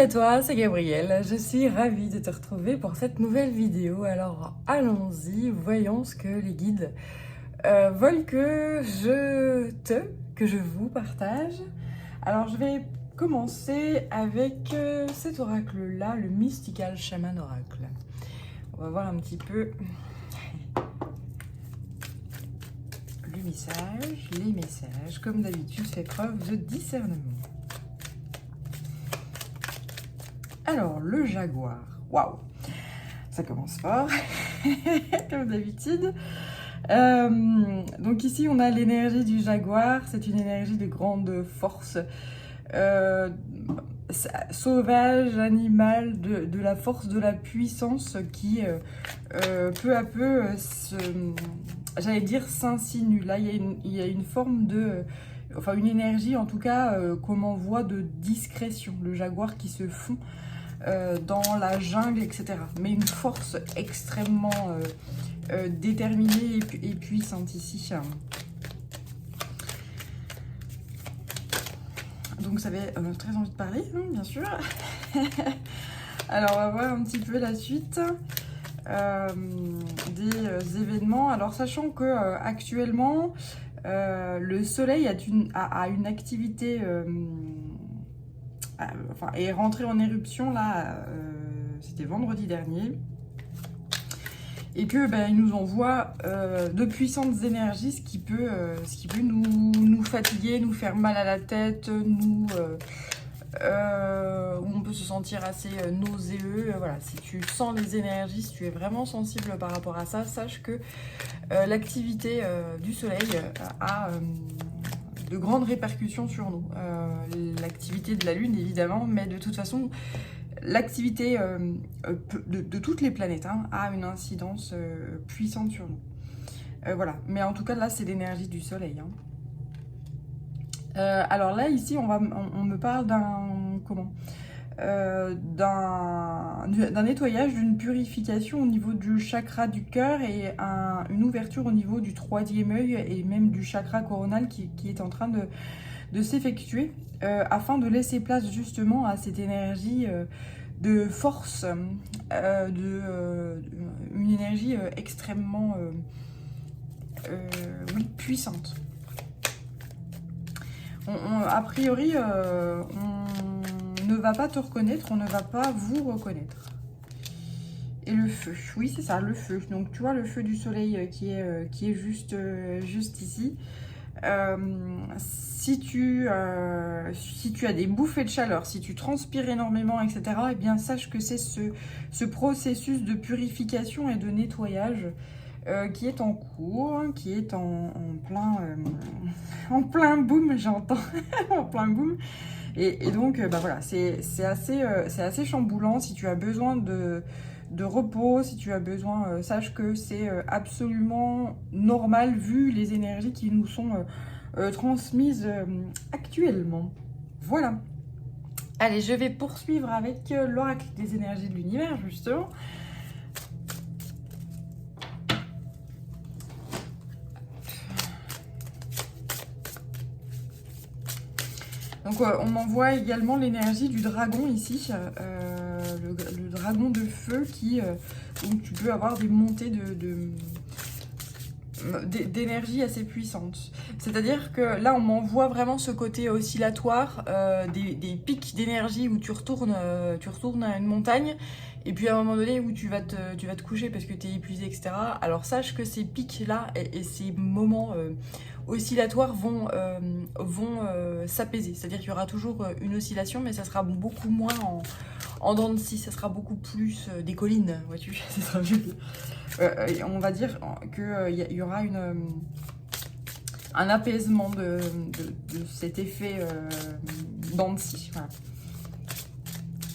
à toi, c'est Gabrielle. Je suis ravie de te retrouver pour cette nouvelle vidéo. Alors allons-y, voyons ce que les guides veulent que je vous partage. Alors je vais commencer avec cet oracle-là, le Mystical Shaman Oracle. On va voir un petit peu le message, les messages. Comme d'habitude, fais preuve de discernement. Alors, le jaguar. Waouh! Ça commence fort, comme d'habitude. Donc ici, on a l'énergie du jaguar. C'est une énergie de grande force. Sauvage, animal, de la force, de la puissance qui, peu à peu, j'allais dire, s'insinue. Là, il y a une forme de... Enfin, une énergie, en tout cas, qu'on envoie de discrétion. Le jaguar qui se fond dans la jungle, etc. Mais une force extrêmement déterminée et puissante ici. Donc ça avait très envie de parler, hein, bien sûr. Alors on va voir un petit peu la suite des événements. Alors sachant que actuellement le soleil a une activité... enfin, est rentré en éruption là, c'était vendredi dernier, et que il nous envoie de puissantes énergies, ce qui peut nous fatiguer, nous faire mal à la tête, on peut se sentir assez nauséeux. Voilà, si tu sens les énergies, si tu es vraiment sensible par rapport à ça, sache que l'activité du soleil a de grandes répercussions sur nous. L'activité de la Lune, évidemment, mais de toute façon, l'activité de toutes les planètes a une incidence puissante sur nous. Voilà, mais en tout cas, là, c'est l'énergie du Soleil. Alors là, ici, on me parle d'un nettoyage, d'une purification au niveau du chakra du cœur et une ouverture au niveau du troisième œil et même du chakra coronal qui est en train de s'effectuer afin de laisser place justement à cette énergie de force, une énergie extrêmement puissante. A priori, on ne va pas te reconnaître, on ne va pas vous reconnaître. Et le feu, oui c'est ça, le feu. Donc tu vois le feu du soleil qui est juste ici. Si tu as des bouffées de chaleur, si tu transpires énormément, etc., eh bien sache que c'est ce processus de purification et de nettoyage qui est en cours, qui est en plein boom, j'entends, en plein boom. Et donc, voilà, c'est assez chamboulant. Si tu as besoin de repos, si tu as besoin, sache que c'est absolument normal vu les énergies qui nous sont transmises actuellement. Voilà. Allez, je vais poursuivre avec l'oracle des énergies de l'univers, justement. Donc on m'envoie également l'énergie du dragon ici, le dragon de feu qui, donc tu peux avoir des montées d'énergie assez puissantes. C'est-à-dire que là on m'envoie vraiment ce côté oscillatoire, des pics d'énergie où tu retournes à une montagne et puis à un moment donné où tu vas te coucher parce que tu es épuisé, etc. Alors sache que ces pics-là et ces moments oscillatoires vont s'apaiser. C'est-à-dire qu'il y aura toujours une oscillation, mais ça sera beaucoup moins en dents de scie, ça sera beaucoup plus des collines, vois-tu, ça sera mieux. On va dire qu'il y aura un apaisement de cet effet dents de scie, voilà.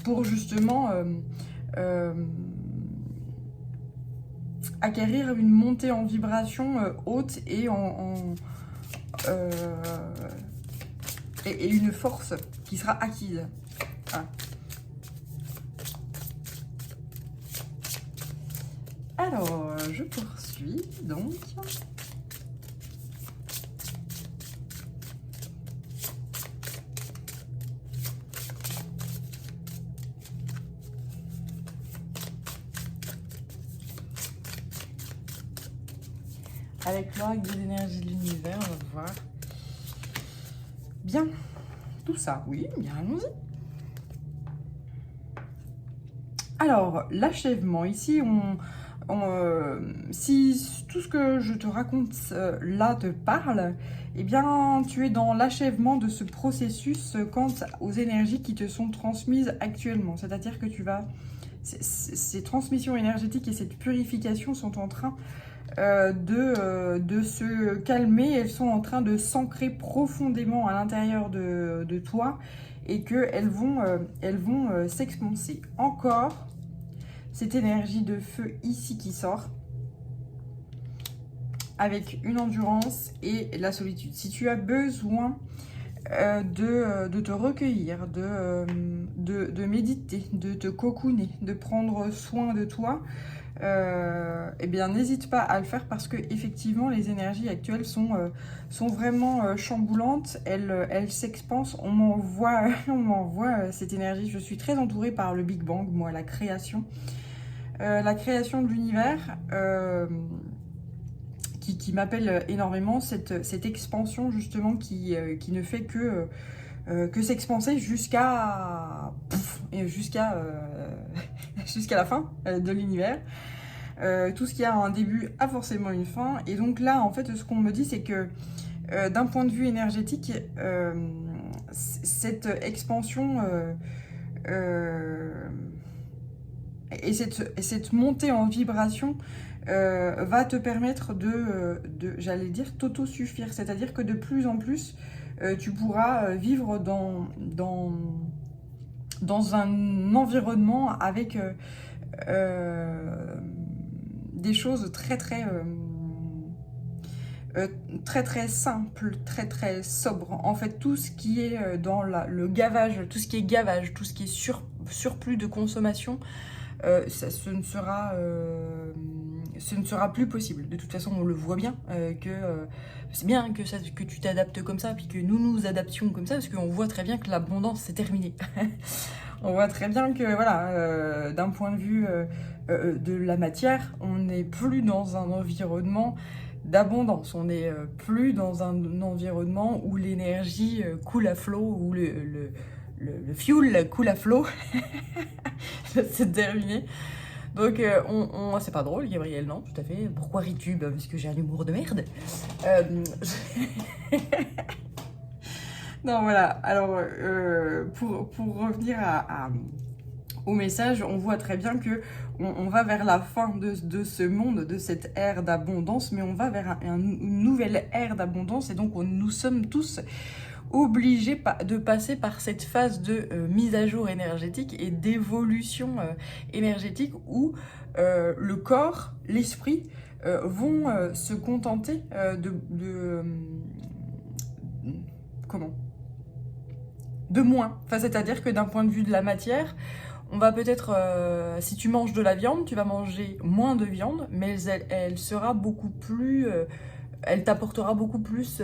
Pour justement acquérir une montée en vibration haute et et une force qui sera acquise. Voilà. Alors, je poursuis donc. avec l'orgue des énergies de l'univers, on va voir. Bien, tout ça, oui, bien, allons-y. Alors, l'achèvement, ici, si tout ce que je te raconte là te parle, eh bien, tu es dans l'achèvement de ce processus quant aux énergies qui te sont transmises actuellement. C'est-à-dire que tu vas... Ces transmissions énergétiques et cette purification sont en train de se calmer, elles sont en train de s'ancrer profondément à l'intérieur de toi et qu'elles vont s'expanser. Encore cette énergie de feu ici qui sort avec une endurance et la solitude. Si tu as besoin de te recueillir, de méditer, de te cocooner, de prendre soin de toi, eh bien n'hésite pas à le faire parce que effectivement les énergies actuelles sont vraiment chamboulantes, elles s'expansent, on m'envoie cette énergie. Je suis très entourée par le Big Bang, moi, la création de l'univers, qui m'appelle énormément, cette expansion justement qui ne fait que s'expanser jusqu'à jusqu'à la fin de l'univers. Tout ce qui a un début a forcément une fin. Et donc là, en fait, ce qu'on me dit, c'est que d'un point de vue énergétique, cette expansion et cette montée en vibration va te permettre j'allais dire, t'auto-suffire. C'est-à-dire que de plus en plus, tu pourras vivre dans un environnement avec des choses très simples, très sobres. En fait, tout ce qui est dans le gavage, tout ce qui est gavage, tout ce qui est surplus de consommation, ce ne sera plus possible. De toute façon, on le voit bien, c'est bien que tu t'adaptes comme ça, puis que nous nous adaptions comme ça, parce qu'on voit très bien que l'abondance, c'est terminé. On voit très bien que, voilà, d'un point de vue de la matière, on n'est plus dans un environnement d'abondance. On n'est plus dans un environnement où l'énergie coule à flot, où le fuel coule à flot. C'est terminé. Donc, c'est pas drôle, Gabriel, non, tout à fait. Pourquoi ris-tu? Parce que j'ai un humour de merde. Non, voilà. Alors, pour revenir au message, on voit très bien que on va vers la fin de ce monde, de cette ère d'abondance, mais on va vers une nouvelle ère d'abondance. Et donc, nous sommes tous obligés de passer par cette phase de mise à jour énergétique et d'évolution énergétique où le corps, l'esprit vont se contenter de moins. Enfin, c'est-à-dire que d'un point de vue de la matière, on va peut-être, si tu manges de la viande, tu vas manger moins de viande, mais elle sera beaucoup plus... elle t'apportera beaucoup plus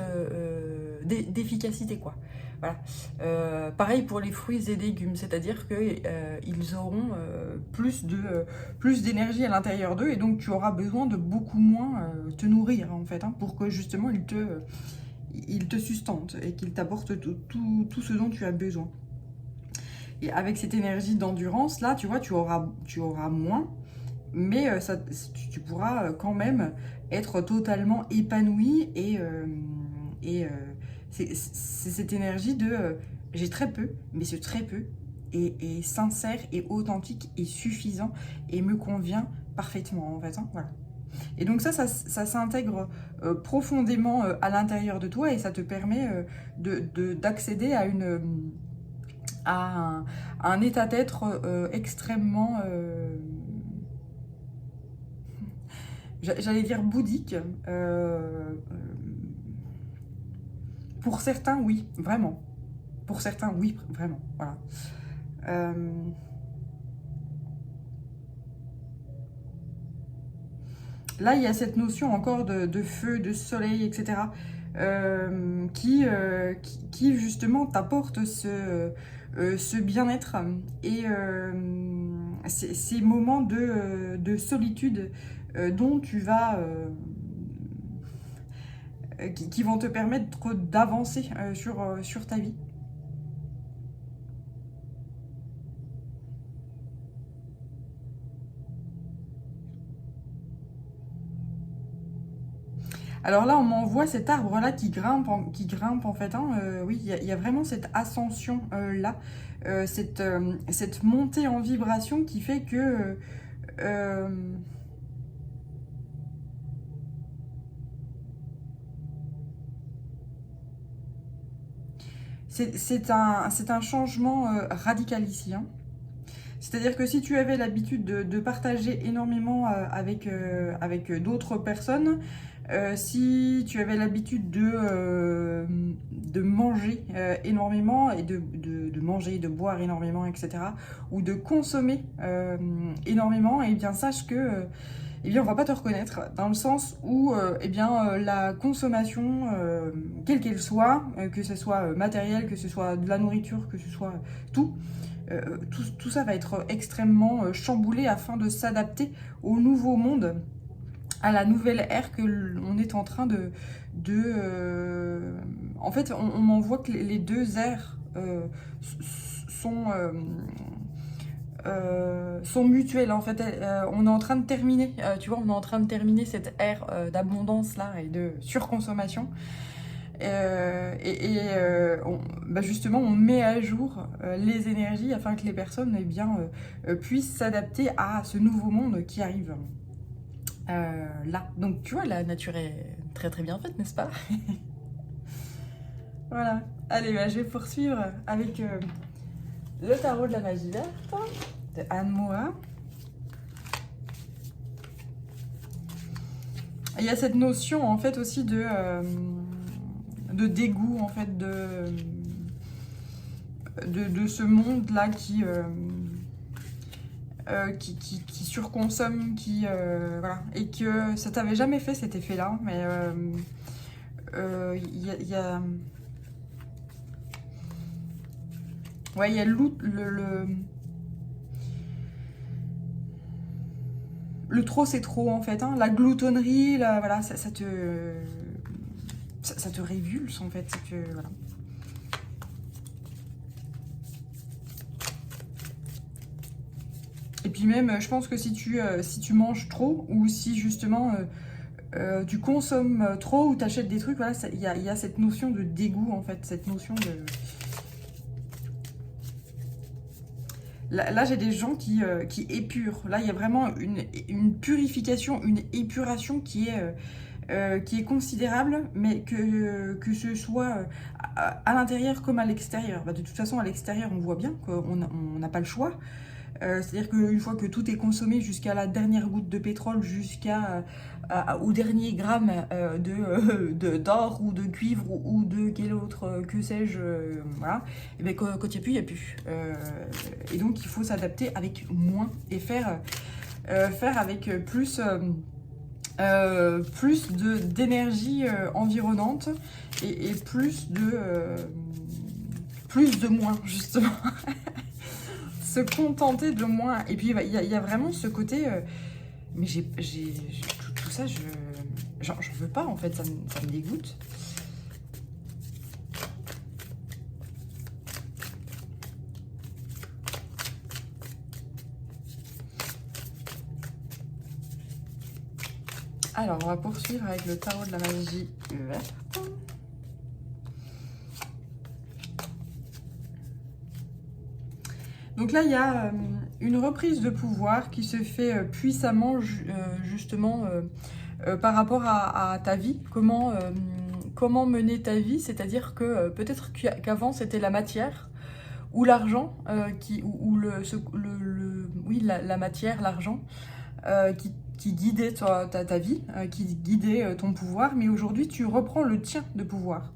d'efficacité, quoi. Voilà. Pareil pour les fruits et légumes, c'est-à-dire qu'ils auront plus d'énergie à l'intérieur d'eux, et donc tu auras besoin de beaucoup moins te nourrir, en fait, hein, pour que justement ils te sustentent et qu'ils t'apportent tout ce dont tu as besoin. Et avec cette énergie d'endurance, là, tu vois, tu auras moins, mais tu pourras quand même être totalement épanoui c'est cette énergie de j'ai très peu, mais ce très peu est sincère et authentique et suffisant et me convient parfaitement, en fait, hein, voilà. Et donc ça s'intègre profondément à l'intérieur de toi et ça te permet d'accéder à un état d'être extrêmement... j'allais dire bouddhique. Pour certains, oui, vraiment. Pour certains, oui, vraiment. Voilà. Là, il y a cette notion encore de feu, de soleil, etc. Qui justement t'apporte ce bien-être et ces moments de solitude dont tu vas qui vont te permettre d'avancer sur ta vie. Alors là, on m'envoie cet arbre-là qui grimpe en fait. Hein. Oui, il y a vraiment cette ascension là, cette montée en vibration qui fait que c'est un changement radical ici. Hein. C'est-à-dire que si tu avais l'habitude de partager énormément avec d'autres personnes, si tu avais l'habitude de manger énormément et de manger, de boire énormément, etc., ou de consommer énormément, et bien sache que eh bien, on va pas te reconnaître dans le sens où la consommation, quelle qu'elle soit, que ce soit matériel, que ce soit de la nourriture, que ce soit tout, tout ça va être extrêmement chamboulé afin de s'adapter au nouveau monde, à la nouvelle ère que l'on est en train en fait, on m'envoie que les deux ères sont mutuelles. En fait, on est en train de terminer, tu vois, on est en train de terminer cette ère d'abondance là et de surconsommation. Justement, on met à jour les énergies afin que les personnes puissent s'adapter à ce nouveau monde qui arrive. Là. Donc tu vois, la nature est très très bien faite, n'est-ce pas? Voilà. Allez, je vais poursuivre avec le tarot de la magie verte de Anne Moa. Il y a cette notion en fait aussi de dégoût en fait de ce monde là qui surconsomme, voilà, et que ça t'avait jamais fait cet effet-là, mais ouais, il y a le trop, c'est trop en fait, hein, la gloutonnerie, voilà, ça te révulse en fait, voilà. Et puis même, je pense que si tu manges trop, ou si justement tu consommes trop, ou t'achètes des trucs, voilà, il y a cette notion de dégoût en fait, cette notion de... Là j'ai des gens qui épurent. Là, il y a vraiment une purification, une épuration qui est considérable, mais que ce soit à l'intérieur comme à l'extérieur. Bah, de toute façon, à l'extérieur, on voit bien qu'on n'a pas le choix. C'est-à-dire qu'une fois que tout est consommé jusqu'à la dernière goutte de pétrole, au dernier gramme d'or ou de cuivre ou de quel autre, que sais-je, voilà, et bien quand il n'y a plus, il n'y a plus. Et donc il faut s'adapter avec moins et faire avec plus d'énergie environnante et plus de moins, justement. Se contenter de moins. Et puis il y a vraiment ce côté mais tout ça, j'en veux pas en fait, ça me dégoûte. Alors on va poursuivre avec le tarot de la magie verte. Donc là, il y a une reprise de pouvoir qui se fait puissamment, justement, par rapport à ta vie. Comment mener ta vie, c'est-à-dire que peut-être qu'avant, c'était la matière ou l'argent, la matière, l'argent, qui guidait ta vie, qui guidait ton pouvoir. Mais aujourd'hui, tu reprends le tien de pouvoir.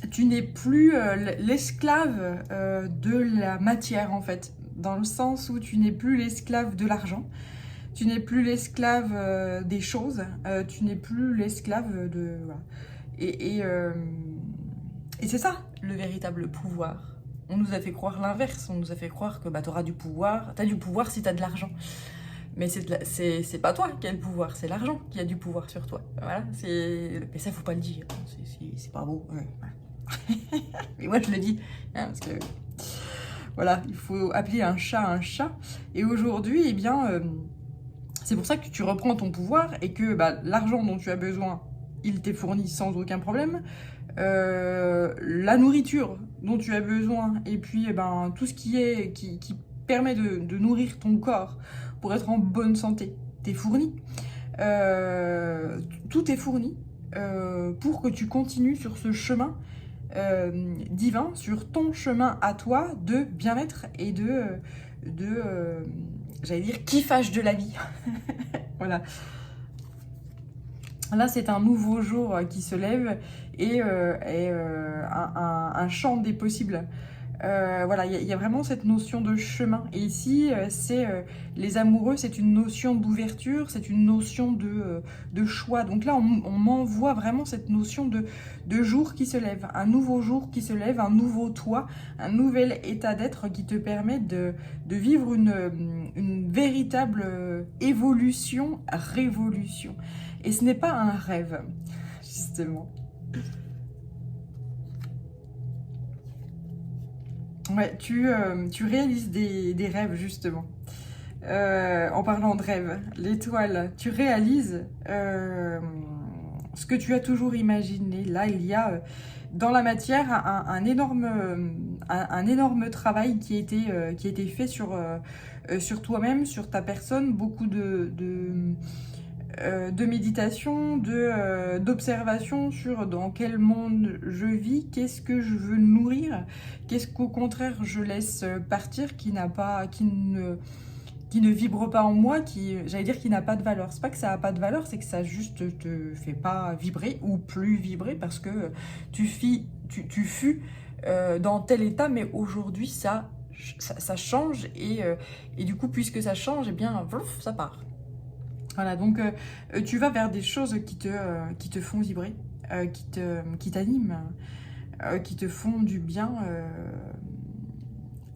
Tu n'es plus l'esclave de la matière, en fait, dans le sens où tu n'es plus l'esclave de l'argent, tu n'es plus l'esclave des choses, tu n'es plus l'esclave de... Voilà. Et c'est ça, le véritable pouvoir. On nous a fait croire l'inverse, on nous a fait croire que tu auras du pouvoir, tu as du pouvoir si tu as de l'argent. Mais c'est pas toi qui as le pouvoir, c'est l'argent qui a du pouvoir sur toi. Voilà, mais ça, faut pas le dire, c'est pas beau. Ouais. Mais moi, je le dis, hein, parce que voilà, il faut appeler un chat un chat. Et aujourd'hui, eh bien, c'est pour ça que tu reprends ton pouvoir et que bah, l'argent dont tu as besoin, il t'est fourni sans aucun problème. La nourriture dont tu as besoin et puis eh ben, tout ce qui permet de nourrir ton corps pour être en bonne santé, t'es fourni. Tout est fourni pour que tu continues sur ce chemin divin, sur ton chemin à toi de bien-être et j'allais dire, kiffage de la vie. Voilà. Là, c'est un nouveau jour qui se lève et un champ des possibles. Voilà, il y a vraiment cette notion de chemin. Et ici, les amoureux, c'est une notion d'ouverture, c'est une notion de choix. Donc là, on m'envoie vraiment cette notion de jour qui se lève, un nouveau jour qui se lève, un nouveau toi, un nouvel état d'être qui te permet de vivre une véritable évolution, révolution. Et ce n'est pas un rêve, justement. Ouais, tu réalises des rêves, justement. En parlant de rêves, l'étoile, tu réalises ce que tu as toujours imaginé. Là, il y a dans la matière un énorme travail qui a été fait sur toi-même, sur ta personne, beaucoup de méditation, d'observation sur dans quel monde je vis, qu'est-ce que je veux nourrir, qu'est-ce qu'au contraire je laisse partir, qui ne vibre pas en moi, j'allais dire qui n'a pas de valeur. C'est pas que ça n'a pas de valeur, c'est que ça juste te fait pas vibrer ou plus vibrer parce que tu fus dans tel état, mais aujourd'hui ça change et du coup puisque ça change, eh bien ça part. Voilà, donc tu vas vers des choses qui te font vibrer, qui t'animent, qui te font du bien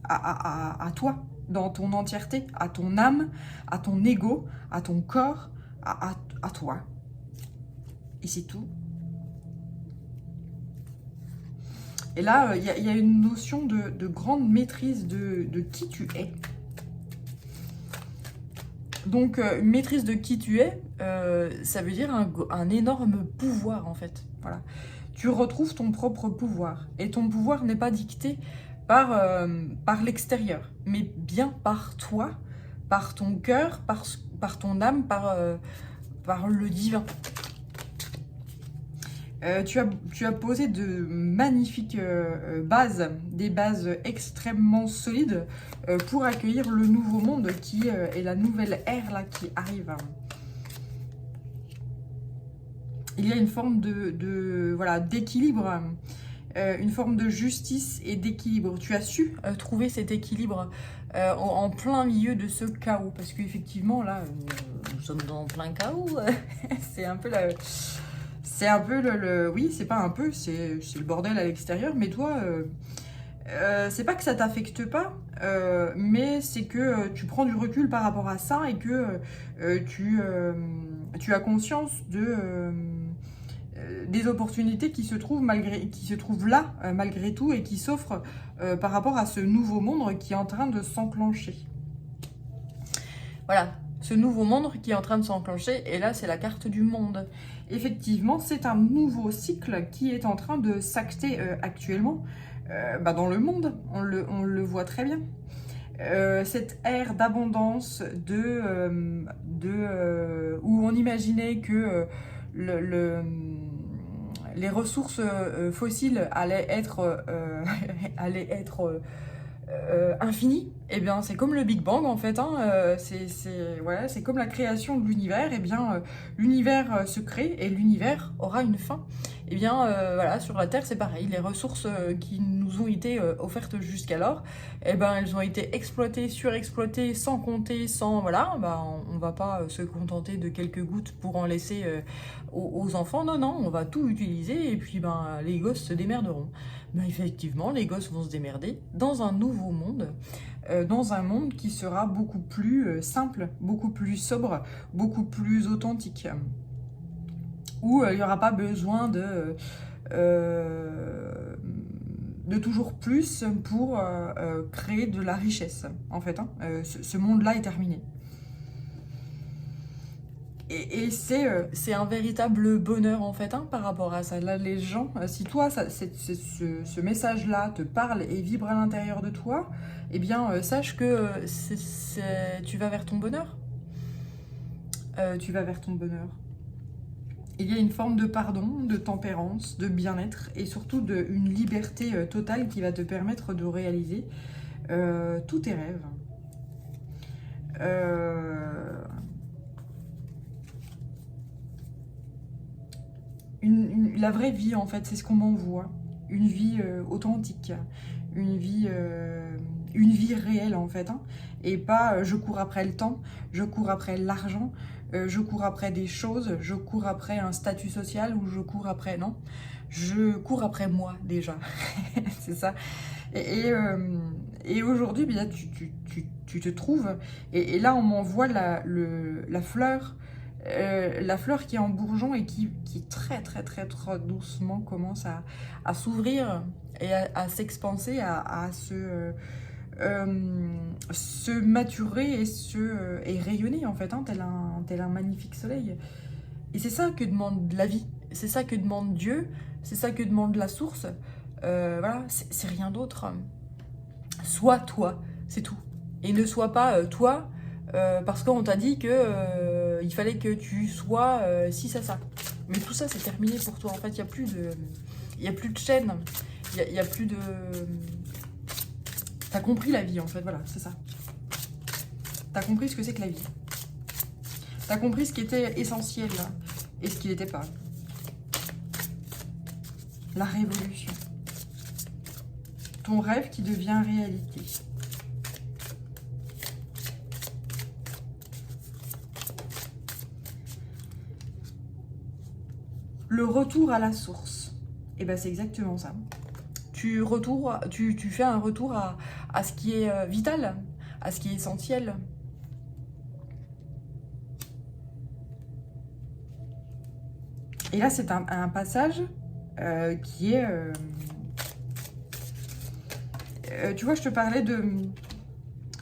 à toi, dans ton entièreté, à ton âme, à ton ego, à ton corps, à toi. Et c'est tout. Et là, il y a une notion de grande maîtrise de qui tu es. Donc, une maîtrise de qui tu es, ça veut dire un énorme pouvoir, en fait. Voilà. Tu retrouves ton propre pouvoir. Et ton pouvoir n'est pas dicté par l'extérieur, mais bien par toi, par ton cœur, par ton âme, par le divin. Tu as posé de magnifiques bases, des bases extrêmement solides pour accueillir le nouveau monde qui est la nouvelle ère là, qui arrive. Il y a une forme d'équilibre, une forme de justice et d'équilibre. Tu as su trouver cet équilibre en plein milieu de ce chaos. Parce qu'effectivement, là, nous sommes dans plein chaos. C'est un peu la... C'est un peu oui, c'est pas un peu, c'est le bordel à l'extérieur, mais toi, c'est pas que ça t'affecte pas, mais c'est que tu prends du recul par rapport à ça et que tu as conscience des opportunités qui se trouvent là, malgré tout, et qui s'offrent par rapport à ce nouveau monde qui est en train de s'enclencher. Voilà. Ce nouveau monde qui est en train de s'enclencher, et là c'est la carte du monde. Effectivement, c'est un nouveau cycle qui est en train de s'acter actuellement dans le monde, on le voit très bien. Cette ère d'abondance, où on imaginait que les ressources fossiles allaient être infini, et bien c'est comme le Big Bang en fait, hein, c'est comme la création de l'univers, et bien l'univers se crée et l'univers aura une fin. Et bien voilà, sur la Terre c'est pareil, les ressources qui nous ont été offertes jusqu'alors, et ben elles ont été exploitées, surexploitées, sans compter, voilà, on va pas se contenter de quelques gouttes pour en laisser aux enfants, non, on va tout utiliser et puis les gosses se démerderont. Mais effectivement, les gosses vont se démerder dans un nouveau nouveau monde, dans un monde qui sera beaucoup plus simple, beaucoup plus sobre, beaucoup plus authentique, où il n'y aura pas besoin de toujours plus pour créer de la richesse, en fait. Hein. Ce monde-là est terminé. Et c'est un véritable bonheur, en fait, hein, par rapport à ça. Là, les gens, si toi, ce message-là te parle et vibre à l'intérieur de toi, eh bien, sache que tu vas vers ton bonheur. Tu vas vers ton bonheur. Il y a une forme de pardon, de tempérance, de bien-être et surtout une liberté totale qui va te permettre de réaliser tous tes rêves. La vraie vie, en fait, c'est ce qu'on m'envoie. Une vie authentique, une vie réelle, en fait. Hein. Et pas je cours après le temps, je cours après l'argent, je cours après des choses, je cours après un statut social ou je cours après... Non, je cours après moi, déjà. C'est ça. Et aujourd'hui, bien, tu te trouves. Et là, on m'envoie la fleur. La fleur qui est en bourgeon et qui très doucement commence à s'ouvrir et à s'expanser, à se maturer et rayonner, en fait, hein, tel un magnifique soleil. Et c'est ça que demande la vie, c'est ça que demande Dieu, c'est ça que demande la source. Voilà, c'est rien d'autre. Sois toi, c'est tout. Et ne sois pas toi parce qu'on t'a dit que il fallait que tu sois ci, ça. Mais tout ça, c'est terminé pour toi. En fait, il n'y a plus de chaîne. Il y a plus de... T'as compris la vie, en fait. Voilà, c'est ça. T'as compris ce que c'est que la vie. T'as compris ce qui était essentiel là, et ce qui n'était pas. La révolution. Ton rêve qui devient réalité. Le retour à la source. Et ben c'est exactement ça. Tu fais un retour à ce qui est vital, à ce qui est essentiel. Et là, c'est un passage qui est... tu vois, je te parlais de...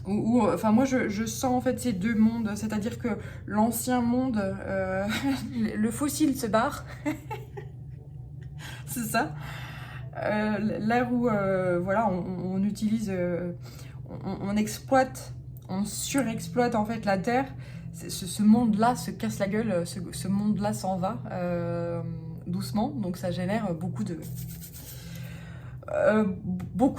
Enfin, moi, je sens en fait ces deux mondes. C'est-à-dire que l'ancien monde, le fossile se barre. C'est ça. L'ère où, voilà, on utilise... on exploite, on surexploite en fait la Terre. Ce monde-là se casse la gueule, ce monde-là s'en va doucement, donc ça génère beaucoup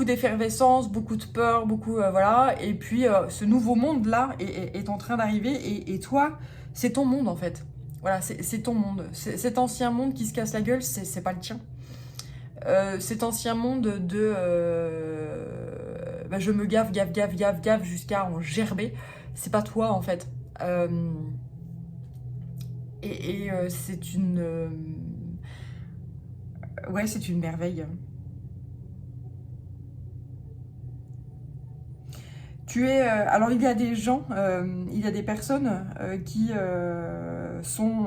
d'effervescence, beaucoup de peur, voilà. Et puis ce nouveau monde-là est en train d'arriver et toi, c'est ton monde en fait. Voilà, c'est ton monde. Cet ancien monde qui se casse la gueule, c'est pas le tien. Cet ancien monde de je me gaffe jusqu'à en gerber, c'est pas toi en fait. C'est une... ouais, c'est une merveille. Alors, il y a des gens, il y a des personnes qui sont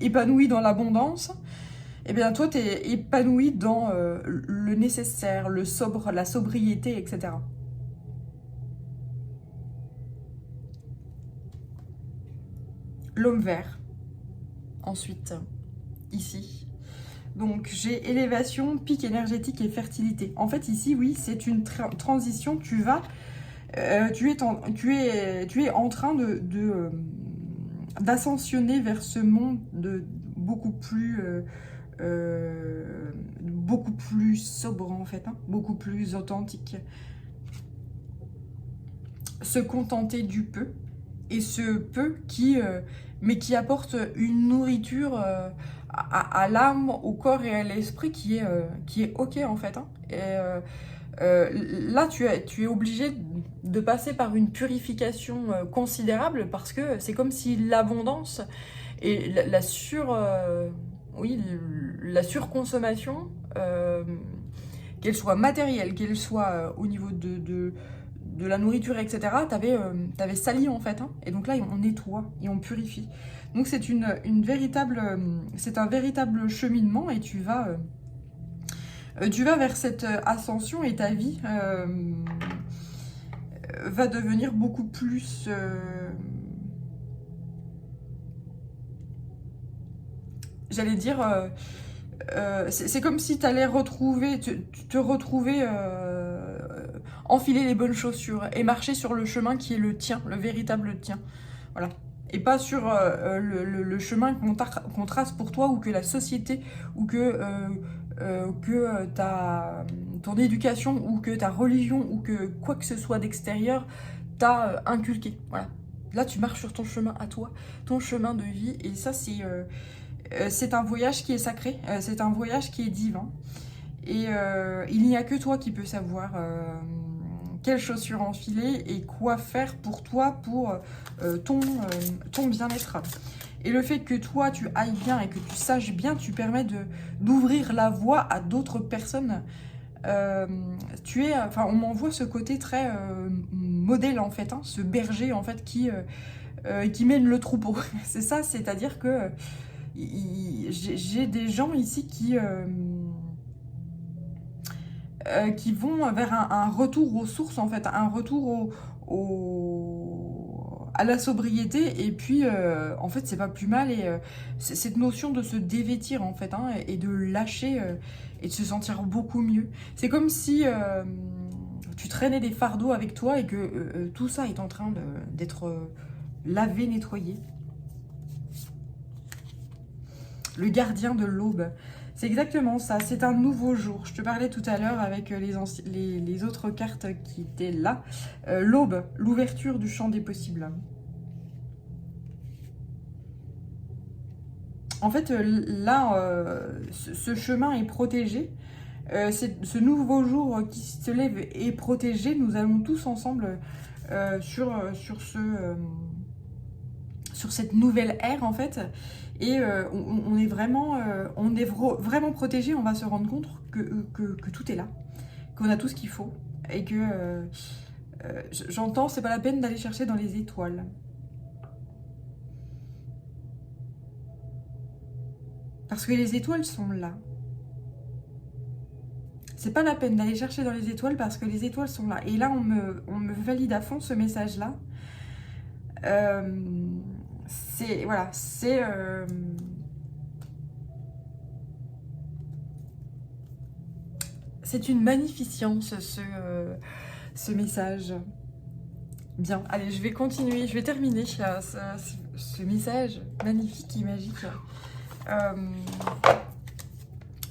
épanouies dans l'abondance. Eh bien, toi, tu es épanoui dans le nécessaire, le sobre, la sobriété, etc. L'homme vert. Ensuite, ici. Donc, j'ai élévation, pic énergétique et fertilité. En fait, ici, oui, c'est une transition. Tu es en train d'ascensionner vers ce monde beaucoup plus sobre, en fait, hein, beaucoup plus authentique. Se contenter du peu. Et ce peu mais qui apporte une nourriture à l'âme, au corps et à l'esprit qui est ok en fait. Hein. Et là, tu es obligé de passer par une purification considérable parce que c'est comme si l'abondance et la surconsommation, qu'elle soit matérielle, qu'elle soit au niveau de la nourriture, etc., t'avais sali en fait. Hein. Et donc là, on nettoie et on purifie. Donc c'est c'est un véritable cheminement et tu vas vers cette ascension et ta vie va devenir beaucoup plus... j'allais dire... c'est comme si tu allais te retrouver, enfiler les bonnes chaussures et marcher sur le chemin qui est le tien, le véritable tien. Voilà. Et pas sur le chemin qu'on trace pour toi ou que la société ou que ton éducation ou que ta religion ou que quoi que ce soit d'extérieur t'a inculqué. Voilà. Là, tu marches sur ton chemin à toi, ton chemin de vie. Et ça, c'est un voyage qui est sacré, c'est un voyage qui est divin. Et il n'y a que toi qui peux savoir quelles chaussures enfiler et quoi faire pour toi, pour ton bien-être. Et le fait que toi, tu ailles bien et que tu saches bien, tu permets d'ouvrir la voie à d'autres personnes. On m'envoie ce côté très modèle, en fait, hein, ce berger, en fait, qui mène le troupeau. C'est ça, c'est-à-dire que j'ai des gens ici qui vont vers un retour aux sources, en fait, un retour à la sobriété, et puis en fait c'est pas plus mal, et cette notion de se dévêtir en fait, hein, et de lâcher et de se sentir beaucoup mieux. C'est comme si tu traînais des fardeaux avec toi et que tout ça est en train d'être lavé, nettoyé. Le gardien de l'aube. C'est exactement ça, c'est un nouveau jour. Je te parlais tout à l'heure avec les autres cartes qui étaient là. L'aube, l'ouverture du champ des possibles. En fait, là, ce chemin est protégé. Ce nouveau jour qui se lève est protégé. Nous allons tous ensemble sur cette nouvelle ère, en fait. Et on est vraiment protégé. On va se rendre compte que tout est là, qu'on a tout ce qu'il faut, et que j'entends, c'est pas la peine d'aller chercher dans les étoiles, parce que les étoiles sont là. C'est pas la peine d'aller chercher dans les étoiles parce que les étoiles sont là. Et là, on me valide à fond ce message-là. C'est une magnificence, ce message. Bien, allez, je vais continuer, je vais terminer ce message magnifique et magique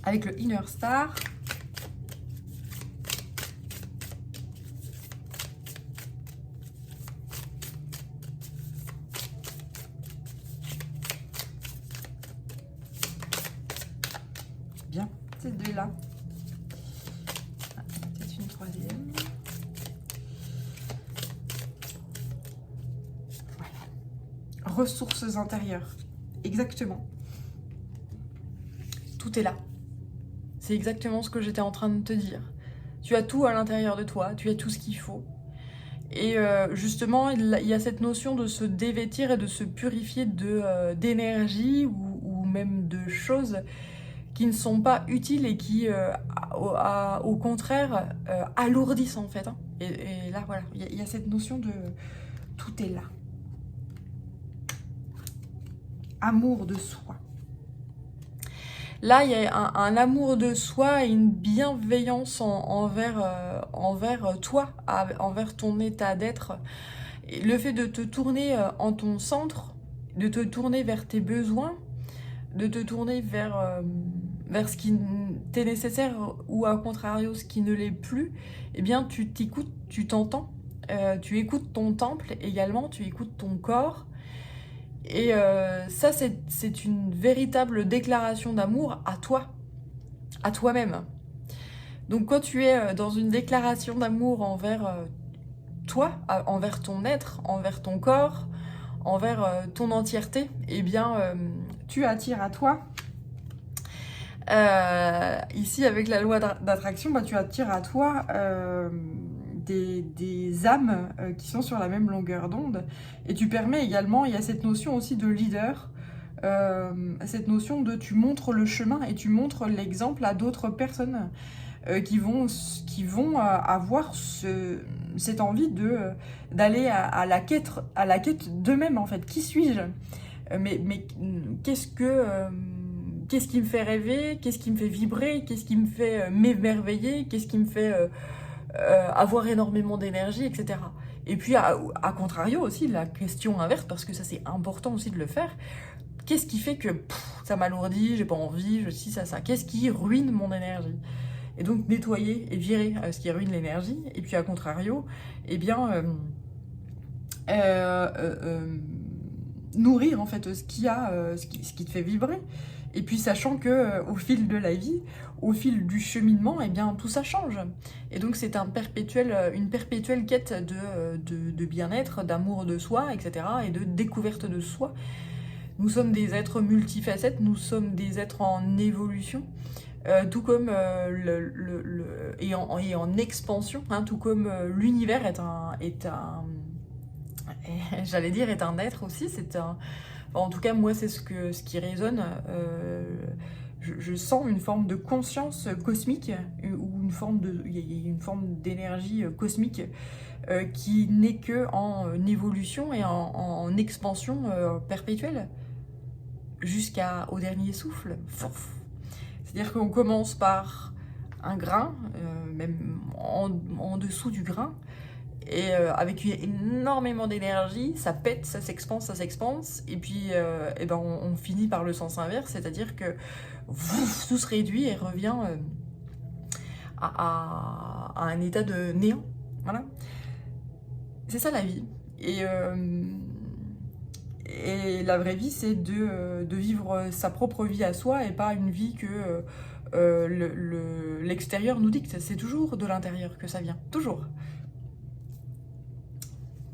avec le Inner Star. Bien, ces deux-là. Peut-être une troisième. Voilà. Ressources intérieures. Exactement. Tout est là. C'est exactement ce que j'étais en train de te dire. Tu as tout à l'intérieur de toi, tu as tout ce qu'il faut. Et justement, il y a cette notion de se dévêtir et de se purifier d'énergie ou même de choses qui ne sont pas utiles et qui, au contraire, alourdissent en fait. Hein. Et là, voilà, il y a cette notion de tout est là. Amour de soi. Là, il y a un amour de soi et une bienveillance envers toi, envers ton état d'être. Le fait de te tourner en ton centre, de te tourner vers tes besoins, de te tourner vers ce qui t'est nécessaire ou à contrario ce qui ne l'est plus, eh bien tu t'écoutes, tu t'entends, tu écoutes ton temple également, tu écoutes ton corps. Et ça, c'est une véritable déclaration d'amour à toi, à toi-même. Donc quand tu es dans une déclaration d'amour envers toi, envers ton être, envers ton corps, envers ton entièreté, eh bien tu attires à toi Ici, avec la loi d'attraction, bah, tu attires à toi des âmes qui sont sur la même longueur d'onde. Et tu permets également, il y a cette notion aussi de leader, cette notion de tu montres le chemin et tu montres l'exemple à d'autres personnes qui vont avoir cette envie d'aller à la quête d'eux-mêmes en fait. Qui suis-je? Mais qu'est-ce qui me fait rêver? Qu'est-ce qui me fait vibrer? Qu'est-ce qui me fait m'émerveiller? Qu'est-ce qui me fait avoir énormément d'énergie, etc. Et puis, à contrario aussi, la question inverse, parce que ça c'est important aussi de le faire, qu'est-ce qui fait que ça m'alourdit, j'ai pas envie, je ci, ça. Qu'est-ce qui ruine mon énergie? Et donc nettoyer et virer ce qui ruine l'énergie. Et puis à contrario, eh bien, nourrir en fait ce qui te fait vibrer. Et puis sachant que au fil de la vie, au fil du cheminement, eh bien tout ça change. Et donc c'est une perpétuelle quête de bien-être, d'amour de soi, etc. et de découverte de soi. Nous sommes des êtres multifacettes, nous sommes des êtres en évolution. Tout comme et en expansion, hein, tout comme l'univers j'allais dire est un être aussi, en tout cas moi c'est ce qui résonne. Je sens une forme de conscience cosmique ou il y a une forme d'énergie cosmique qui n'est que en évolution et en expansion perpétuelle jusqu'au dernier souffle. C'est-à-dire qu'on commence par un grain, même en dessous du grain, et avec énormément d'énergie, ça pète, ça s'expanse, et puis et ben on finit par le sens inverse, c'est-à-dire que tout se réduit et revient à un état de néant. Voilà. C'est ça la vie. Et la vraie vie, c'est de vivre sa propre vie à soi et pas une vie que l'extérieur nous dicte. C'est toujours de l'intérieur que ça vient. Toujours.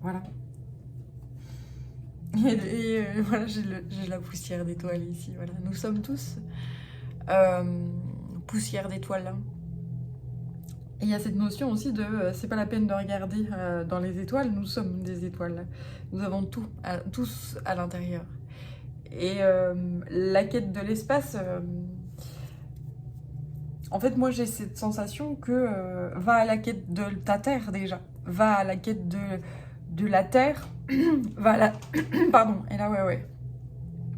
Voilà. Voilà, j'ai la poussière d'étoiles ici. Voilà. Nous sommes tous poussière d'étoiles. Et il y a cette notion aussi de c'est pas la peine de regarder dans les étoiles, nous sommes des étoiles. Nous avons tout, tous à l'intérieur. Et la quête de l'espace, en fait, moi j'ai cette sensation que va à la quête de ta terre déjà, va à la quête de la terre, va à la. Pardon, et là, ouais.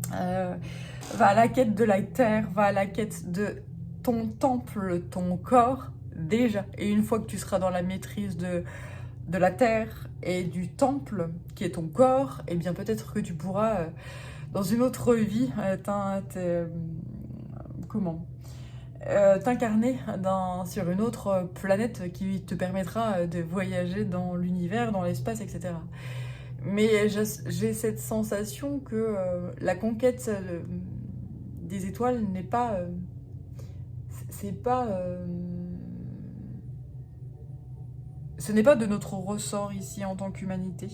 Va à la quête de la terre, va à la quête de ton temple, ton corps. Déjà, et une fois que tu seras dans la maîtrise de la terre et du temple qui est ton corps, et bien peut-être que tu pourras dans une autre vie t'incarner sur une autre planète qui te permettra de voyager dans l'univers, dans l'espace, etc. Mais j'ai cette sensation que la conquête des étoiles n'est pas ce n'est pas de notre ressort ici en tant qu'humanité.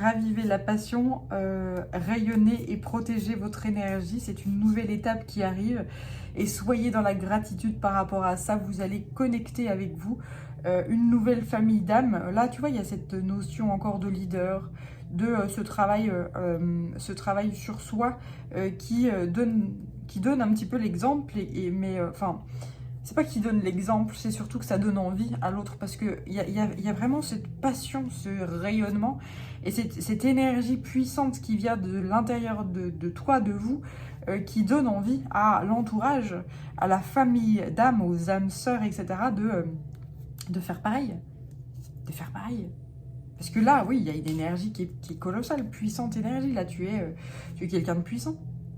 Ravivez la passion, rayonnez et protégez votre énergie. C'est une nouvelle étape qui arrive. Et soyez dans la gratitude par rapport à ça. Vous allez connecter avec vous une nouvelle famille d'âmes. Là, tu vois, il y a cette notion encore de leader, de ce travail sur soi qui donne un petit peu l'exemple. C'est pas qui donne l'exemple, c'est surtout que ça donne envie à l'autre parce qu'il y a vraiment cette passion, ce rayonnement et cette énergie puissante qui vient de l'intérieur de toi, de vous, qui donne envie à l'entourage, à la famille d'âmes, aux âmes sœurs, etc. de faire pareil. De faire pareil. Parce que là, oui, il y a une énergie qui est colossale, puissante énergie. Là, tu es quelqu'un de puissant.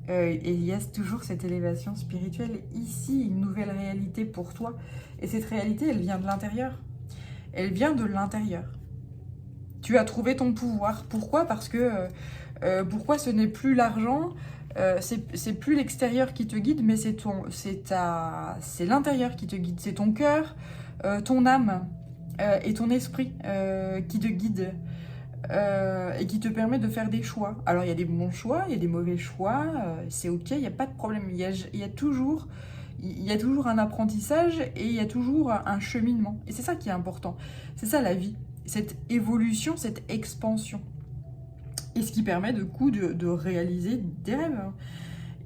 Et il y a toujours cette élévation spirituelle. Ici, une nouvelle réalité pour toi. Et cette réalité, elle vient de l'intérieur. Elle vient de l'intérieur. Tu as trouvé ton pouvoir. Pourquoi? Parce que pourquoi ce n'est plus l'argent, c'est plus l'extérieur qui te guide, mais c'est l'intérieur qui te guide. C'est ton cœur, ton âme et ton esprit qui te guide et qui te permet de faire des choix. Alors il y a des bons choix, il y a des mauvais choix, c'est ok, il n'y a pas de problème. Il y a toujours un apprentissage et il y a toujours un cheminement. Et c'est ça qui est important. C'est ça la vie, cette évolution, cette expansion. Et ce qui permet du coup de réaliser des rêves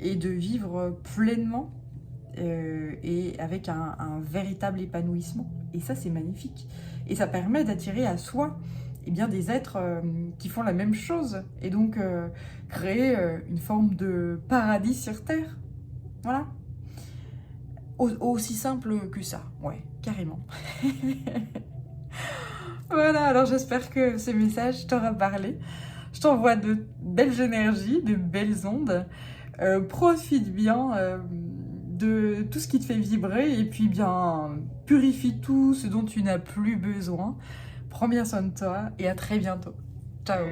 et de vivre pleinement et avec un véritable épanouissement. Et ça, c'est magnifique. Et ça permet d'attirer à soi des êtres qui font la même chose. Et donc créer une forme de paradis sur Terre. Voilà. Aussi simple que ça. Ouais, carrément. Voilà, alors j'espère que ce message t'aura parlé. Je t'envoie de belles énergies, de belles ondes. Profite bien de tout ce qui te fait vibrer et puis bien purifie tout ce dont tu n'as plus besoin. Prends bien soin de toi et à très bientôt. Ciao.